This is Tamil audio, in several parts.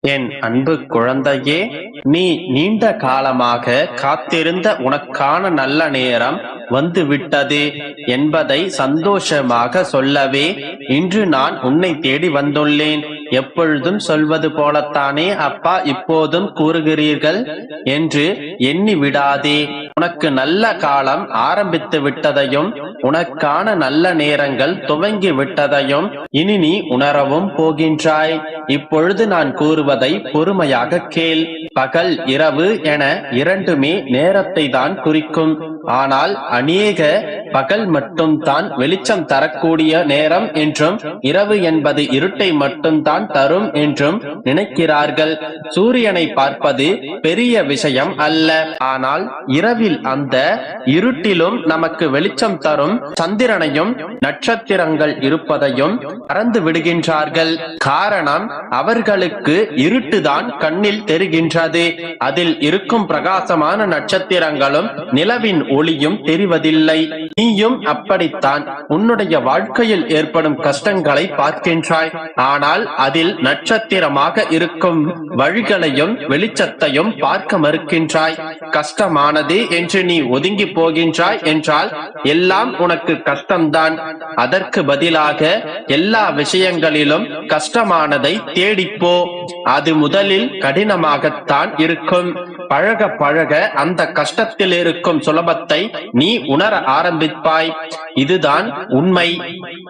என் அன்பு குழந்தையே, நீ நீண்ட காலமாக காத்திருந்த உனக்கான நல்ல நேரம் வந்துவிட்டது என்பதை சந்தோஷமாக சொல்லவே இன்று நான் உன்னை தேடி வந்துள்ளேன். எப்பொழுதும் சொல்வது போலத்தானே அப்பா இப்போதும் கூறுகிறீர்கள் என்று எண்ணி விடாதே. உனக்கு நல்ல காலம் ஆரம்பித்து விட்டதையும் உனக்கான நல்ல நேரங்கள் துவங்கி விட்டதையும் இனி நீ உணரவும் போகின்றாய். இப்பொழுது நான் கூறுவதை பொறுமையாக கேள். பகல் இரவு என இரண்டுமே நேரத்தை தான் குறிக்கும். ஆனால் அநேக பகல் மட்டும் தான் வெளிச்சம் தரக்கூடிய நேரம் என்றும் இரவு என்பது இருட்டை மட்டும்தான் தரும் என்றும் நினைக்கிறார்கள். சூரியனை பார்ப்பது பெரிய விஷயம் அல்ல. ஆனால் இரவில் அந்த இருட்டிலும் நமக்கு வெளிச்சம் தரும் சந்திரனையும் நட்சத்திரங்கள் இருப்பதையும் மறந்து விடுகின்றார்கள். காரணம், அவர்களுக்கு இருட்டுதான் கண்ணில் தெரிகின்றது. அதில் இருக்கும் பிரகாசமான நட்சத்திரங்களும் நிலவின் ஒளியும் தெரிவதில்லை. நீயும் அப்படித்தான் உன்னுடைய வாழ்க்கையில் ஏற்படும் கஷ்டங்களை பார்க்கின்றாய். ஆனால் அதில் நட்சத்திரமாக இருக்கும் வழிகளையும் வெளிச்சத்தையும் பார்க்க மறுக்கின்றாய். கஷ்டமானது என்று நீ ஒதுங்கி போகின்றாய் என்றால் எல்லாம் உனக்கு கஷ்டம்தான். அதற்கு பதிலாக எல்லா விஷயங்களிலும் கஷ்டமானதை தேடிப்போ. அது முதலில் கடினமாகத்தான் இருக்கும். பழக பழக அந்த கஷ்டத்தில் இருக்கும் சுலபத்தை நீ உணர ஆரம்பிப்பாய். இதுதான் உண்மை.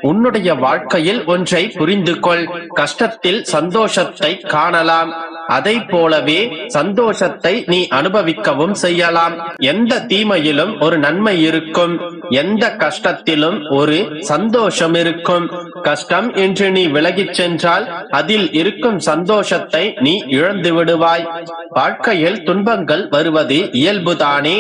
உன்னுடைய வாழ்க்கையில் ஒன்றை புரிந்து கொள். கஷ்டத்தில் சந்தோஷத்தை காணலாம். அதை போலவே சந்தோஷத்தை நீ அனுபவிக்கவும் செய்யலாம். எந்த தீமையிலும் ஒரு நன்மை இருக்கும். எந்த கஷ்டத்திலும் ஒரு சந்தோஷம் இருக்கும். கஷ்டம் என்று நீ விலகிச் சென்றால் அதில் இருக்கும் சந்தோஷத்தை நீ இழந்து விடுவாய். வாழ்க்கையில் துன்பங்கள் வருவது இயல்புதானே.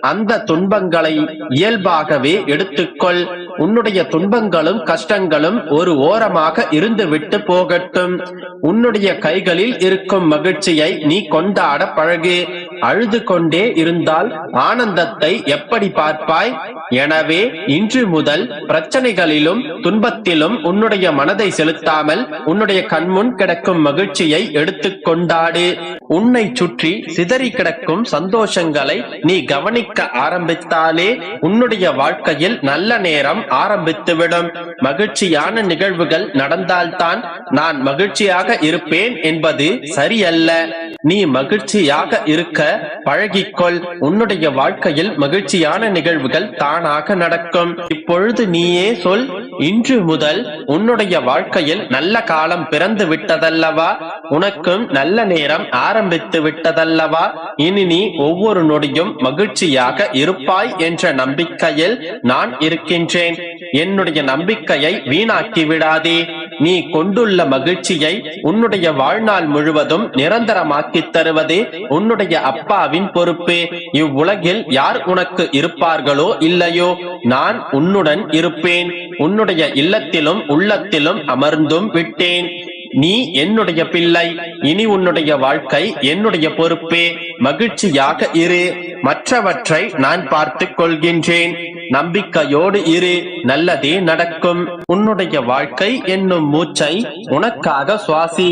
அந்த துன்பங்களை இயல்பாகவே எடுத்துக்கொள். உன்னுடைய துன்பங்களும் கஷ்டங்களும் ஒரு ஓரமாக இருந்து விட்டு போகட்டும். உன்னுடைய கைகளில் இருக்கும் மகிழ்ச்சியை நீ கொண்டாட பழகு. அழுது கொண்டே இருந்தால் ஆனந்தத்தை எப்படி பார்ப்பாய்? எனவே இன்று முதல் பிரச்சனைகளிலும் துன்பத்திலும் உன்னுடைய மனதை செலுத்தாமல் உன்னுடைய கண்முன் கிடக்கும் மகிழ்ச்சியை எடுத்து கொண்டாடு. உன்னை சுற்றி சிதறி கிடக்கும் சந்தோஷங்களை நீ கவனிக்க ஆரம்பித்தாலே உன்னுடைய வாழ்க்கையில் நல்ல நேரம் ஆரம்பித்துவிடும். மகிழ்ச்சியான நிகழ்வுகள் நடந்தால்தான் நான் மகிழ்ச்சியாக இருப்பேன் என்பது சரியல்ல. நீ மகிழ்ச்சியாக இருக்க பழகிக்கொள். உன்னுடைய வாழ்க்கையில் மகிழ்ச்சியான நிகழ்வுகள் தானாக நடக்கும். இப்பொழுது நீயே சொல், இன்று முதல் உன்னுடைய வாழ்க்கையில் நல்ல காலம் பிறந்து விட்டதல்லவா? உனக்கும் நல்ல நேரம் ஆரம்பித்து விட்டதல்லவா? இனி நீ ஒவ்வொரு நொடியும் மகிழ்ச்சியாக இருப்பாய் என்ற நம்பிக்கையில் நான் இருக்கின்றேன். என்னுடைய நம்பிக்கையை வீணாக்கி விடாதே. நீ கொண்டுள்ள மகிழ்ச்சியை உன்னுடைய வாழ்நாள் முழுவதும் நிரந்தரமாக்கி தருவது உன்னுடைய அப்பாவின் பொறுப்பு. இவ்வுலகில் யார் உனக்கு இருப்பார்களோ இல்லையோ, நான் உன்னுடன் இருப்பேன். உன்னுடைய இல்லத்திலும் உள்ளத்திலும் அமர்ந்தும் விட்டேன். நீ என்னுடைய பிள்ளை. இனி உன்னுடைய வாழ்க்கை என்னுடைய பொறுப்பே. மகிழ்ச்சியாக இரு. மற்றவற்றை நான் பார்த்துக் கொள்கின்றேன். நம்பிக்கையோடு இரு. நல்லதே நடக்கும். உன்னுடைய வாழ்க்கை என்னும் மூச்சை உனக்காக சுவாசி.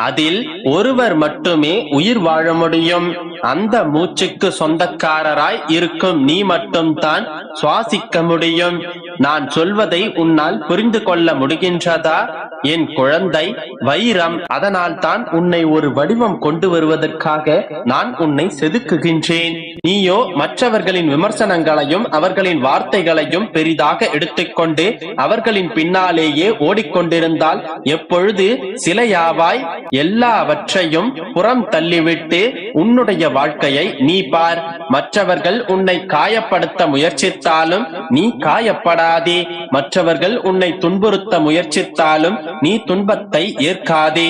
அதில் ஒருவர் மட்டுமே உயிர் வாழ முடியும். அந்த மூச்சுக்கு சொந்தக்காரராய் இருக்கும் நீ மட்டும்தான் சுவாசிக்க முடியும். நான் சொல்வதை உன்னால் புரிந்து கொள்ள முடிகின்றதா? என் குழந்தை, வைரம். அதனால் தான் உன்னை ஒரு வடிவம் கொண்டு வருவதற்காக நான் உன்னை செதுக்குகின்றேன். நீயோ மற்றவர்களின் விமர்சனங்களையும் அவர்களின் வார்த்தைகளையும் பெரிதாக எடுத்துக்கொண்டு அவர்களின் பின்னாலேயே ஓடிக்கொண்டிருந்தால் எப்பொழுது சிலையாவாய்? எல்லாவற்றையும் புறம் தள்ளிவிட்டு உன்னுடைய வாழ்க்கையை நீ பார். மற்றவர்கள் உன்னை காயப்படுத்த முயற்சித்தாலும் நீ காயப்படாதே. மற்றவர்கள் உன்னை துன்புறுத்த முயற்சித்தாலும் நீ துன்பத்தை ஏற்காதே.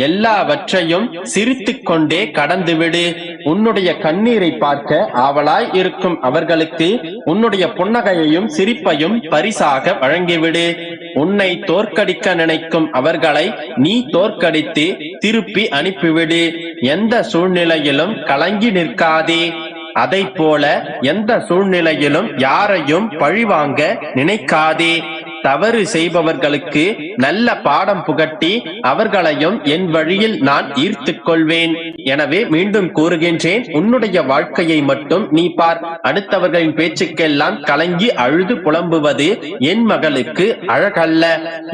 எல்லாவற்றையும் சிரித்துக் கொண்டே கடந்துவிடு. உன்னுடைய கண்ணீரை பார்க்க ஆவலாய் இருக்கும் அவர்களுக்கு உன்னுடைய புன்னகையையும் சிரிப்பையும் பரிசாக வழங்கிவிடு. உன்னை தோற்கடிக்க நினைக்கும் அவர்களை நீ தோற்கடித்து திருப்பி அனுப்பிவிடு. எந்த சூழ்நிலையிலும் கலங்கி நிற்காதே. அதை போல எந்த சூழ்நிலையிலும் யாரையும் பழிவாங்க நினைக்காதே. தவறு செய்பவர்களுக்கு நல்ல பாடம் புகட்டி அவர்களையும் என் வழியில் நான் ஈர்த்துக் கொள்வேன். எனவே மீண்டும் கூறுகின்றேன், உன்னுடைய வாழ்க்கையை மட்டும் நீ பார். அடுத்தவர்களின் பேச்சுக்கெல்லாம் கலங்கி அழுது புலம்புவது என் மகளுக்கு அழகல்ல.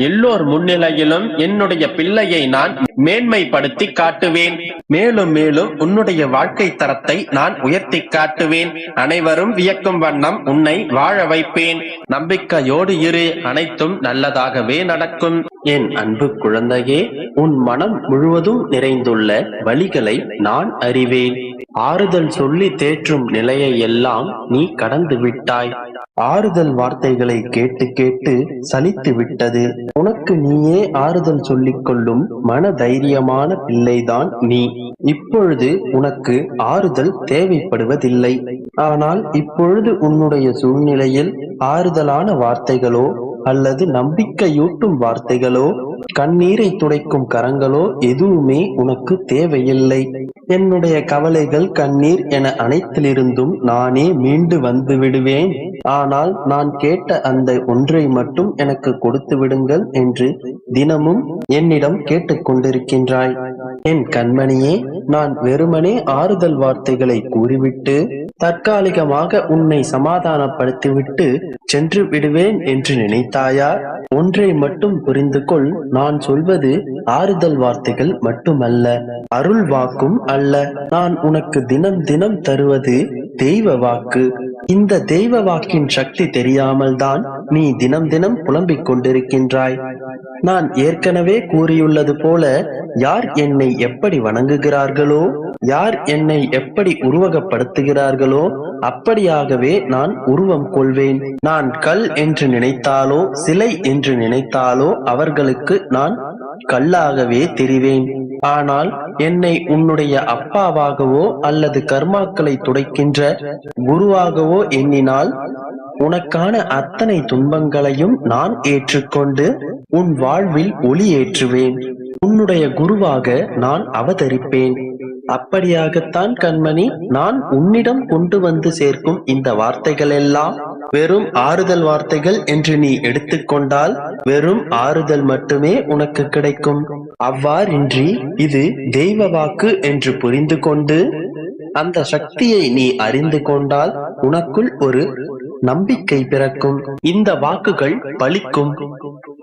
எல்லோர் முன்னிலையிலும் என்னுடைய பிள்ளையை நான் மேன்மைப்படுத்தி காட்டுவேன். மேலும் மேலும் உன்னுடைய வாழ்க்கை தரத்தை நான் உயர்த்தி காட்டுவேன். அனைவரும் வியக்கும் வண்ணம் உன்னை வாழ வைப்பேன். நம்பிக்கையோடு இரு, அனைத்தும் நல்லதாகவே நடக்கும். என் அன்பு குழந்தையே, உன் மனம் முழுவதும் நிறைந்துள்ள வலிகளை நான் அறிவேன். ஆறுதல் சொல்லி தேற்றும் நிலையை எல்லாம் நீ கடந்து விட்டாய். ஆறுதல் வார்த்தைகளை கேட்டு கேட்டு சலித்து விட்டது. உனக்கு நீயே ஆறுதல் சொல்லிக் கொள்ளும் மன தைரியமான பிள்ளைதான் நீ. இப்பொழுது உனக்கு ஆறுதல் தேவைப்படுவதில்லை. ஆனால் இப்பொழுது உன்னுடைய சூழ்நிலையில் ஆறுதலான வார்த்தைகளோ அல்லது நம்பிக்கையூட்டும் வார்த்தைகளோ கண்ணீரை துடைக்கும் கரங்களோ எதுவுமே உனக்கு தேவையில்லை. என்னுடைய கவலைகள் கண்ணீர் என அனைத்திலிருந்தும் நானே மீண்டு வந்து விடுவேன். ஆனால் நான் கேட்ட அந்த ஒன்றை மட்டும் எனக்கு கொடுத்து விடுங்கள் என்று தினமும் என்னிடம் கேட்டுக்கொண்டிருக்கின்றாய். என் கண்மணியே, நான் வெறுமனே ஆறுதல் வார்த்தைகளை கூறிவிட்டு தற்காலிகமாக உன்னை சமாதானப்படுத்திவிட்டு சென்று விடுவேன் என்று நினைத்தாயா? ஒன்றை மட்டும் புரிந்து கொள், நான் சொல்வது ஆறுதல் வார்த்தைகள் மட்டுமல்ல, அருள் வாக்கும் அல்ல. நான் உனக்கு தினம் தினம் தருவது தெய்வ வாக்கு. இந்த தெய்வ வாக்கின் சக்தி தெரியாமல் தான் நீ தினம் தினம் புலம்பிக் கொண்டிருக்கின்றாய். நான் ஏற்கனவே கூறியுள்ளது போல, யார் என்னை எப்படி வணங்குகிறார்களோ, யார் என்னை எப்படி உருவகப்படுத்துகிறார்களோ அப்படியாகவே நான் உருவம் கொள்வேன். நான் கல் என்று நினைத்தாலோ சிலை என்று நினைத்தாலோ அவர்களுக்கு நான் கல்லாகவே தெரிவேன். ஆனால் என்னை உன்னுடைய அப்பாவாகவோ அல்லது கர்மாக்களை துடைக்கின்ற குருவாகவோ எண்ணினால் உனக்கான அத்தனை துன்பங்களையும் நான் ஏற்றுக்கொண்டு உன் வாழ்வில் ஒளி ஏற்றுவேன். உன்னுடைய குருவாக நான் அவதரிப்பேன். அப்படியாகத்தான் கண்மணி, நான் உன்னிடம் கொண்டு வந்து சேர்க்கும் இந்த வார்த்தைகள் எல்லாம் வெறும் ஆறுதல் வார்த்தைகள் என்று நீ எடுத்துக்கொண்டால் வெறும் ஆறுதல் மட்டுமே உனக்கு கிடைக்கும். அவ்வாறின்றி இது தெய்வ வாக்கு என்று புரிந்து கொண்டு அந்த சக்தியை நீ அறிந்து கொண்டால் உனக்குள் ஒரு நம்பிக்கை பிறக்கும். இந்த வாக்குகள் பலிக்கும்.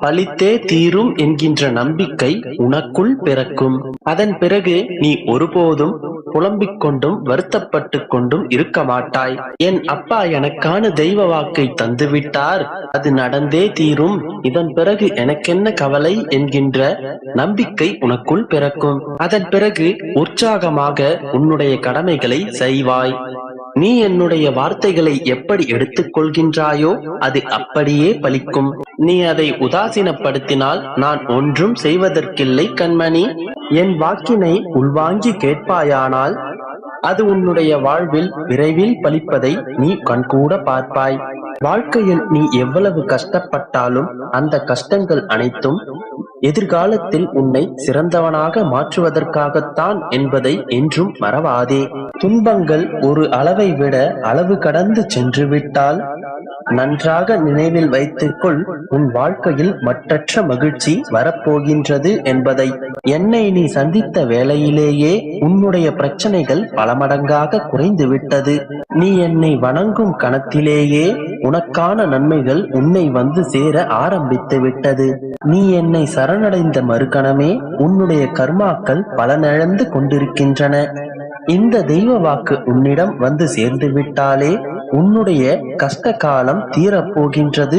பலித்தே தீரும் என்கின்ற நம்பிக்கை உனக்குள் பிறக்கும். அதன் பிறகு நீ ஒருபோதும் புலம்பிக் கொண்டும் வருத்தப்பட்டு கொண்டும் இருக்க மாட்டாய். என் அப்பா எனக்கான தெய்வ வாக்கை தந்துவிட்டார், அது நடந்தே தீரும், இதன் பிறகு எனக்கென்ன கவலை என்கின்ற நம்பிக்கை உனக்குள் பிறக்கும். அதன் பிறகு உற்சாகமாக உன்னுடைய கடமைகளை செய்வாய். நீ என்னுடைய வார்த்தைகளை எப்படி எடுத்துக் கொள்கின்றாயோ அது அப்படியே பலிக்கும். நீ அதை உதாசீனப்படுத்தினால் நான் ஒன்றும் செய்வதற்கில்லை கண்மணி. என் வாக்கினை உள்வாங்கி கேட்பாயானால் அது உன்னுடைய வாழ்வில் விரைவில் பலிப்பதை நீ கண்கூட பார்ப்பாய். வாழ்க்கையில் நீ எவ்வளவு கஷ்டப்பட்டாலும் அந்த கஷ்டங்கள் அனைத்தும் எதிர்காலத்தில் உன்னை சிறந்தவனாக மாற்றுவதற்காகத்தான் என்பதை என்றும் மறவாதே. துன்பங்கள் ஒரு அளவை விட அளவு கடந்து சென்று விட்டால் நன்றாக நினைவில் வைத்துக்கொள், உன் வாழ்க்கையில் மற்றற்ற மகிழ்ச்சி வரப்போகின்றது என்பதை. என்னை நீ சந்தித்த வேளையிலேயே உன்னுடைய பிரச்சனைகள் பல மடங்காக குறைந்து விட்டது. நீ என்னை வணங்கும் கணத்திலேயே உனக்கான நன்மைகள் உன்னை வந்து சேர ஆரம்பித்து விட்டது. நீ என்னை சரணடைந்த மறுகணமே உன்னுடைய கர்மாக்கள் பலனிழந்து கொண்டிருக்கின்றன. இந்த தெய்வ வாக்கு உன்னிடம் வந்து சேர்ந்து விட்டாலே உன்னுடைய கஷ்ட காலம் தீரப்போகின்றது